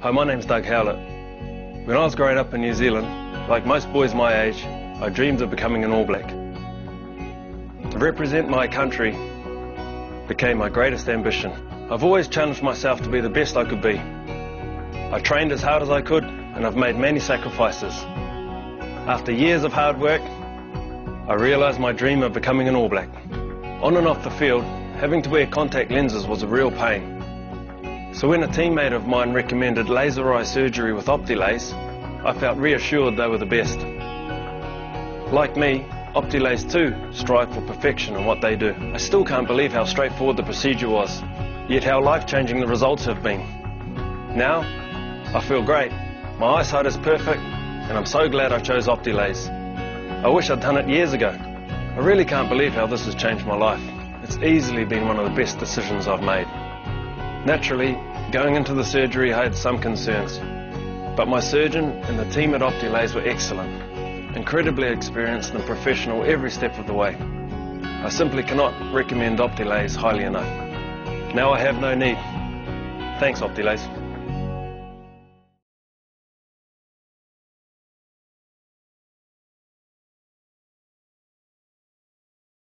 Hi, my name's Doug Howlett. When I was growing up in New Zealand, like most boys my age, I dreamed of becoming an All Black. To represent my country became my greatest ambition. I've always challenged myself to be the best I could be. I trained as hard as I could, and I've made many sacrifices. After years of hard work, I realised my dream of becoming an All Black. On and off the field, having to wear contact lenses was a real pain. So when a teammate of mine recommended laser eye surgery with Optilaze, I felt reassured they were the best. Like me, Optilaze too strive for perfection in what they do. I still can't believe how straightforward the procedure was, yet how life-changing the results have been. Now, I feel great. My eyesight is perfect, and I'm so glad I chose Optilaze. I wish I'd done it years ago. I really can't believe how this has changed my life. It's easily been one of the best decisions I've made. Naturally, going into the surgery I had some concerns, but my surgeon and the team at Optilaze were excellent, incredibly experienced and professional every step of the way. I simply cannot recommend Optilaze highly enough. Now I have no need. Thanks, Optilaze.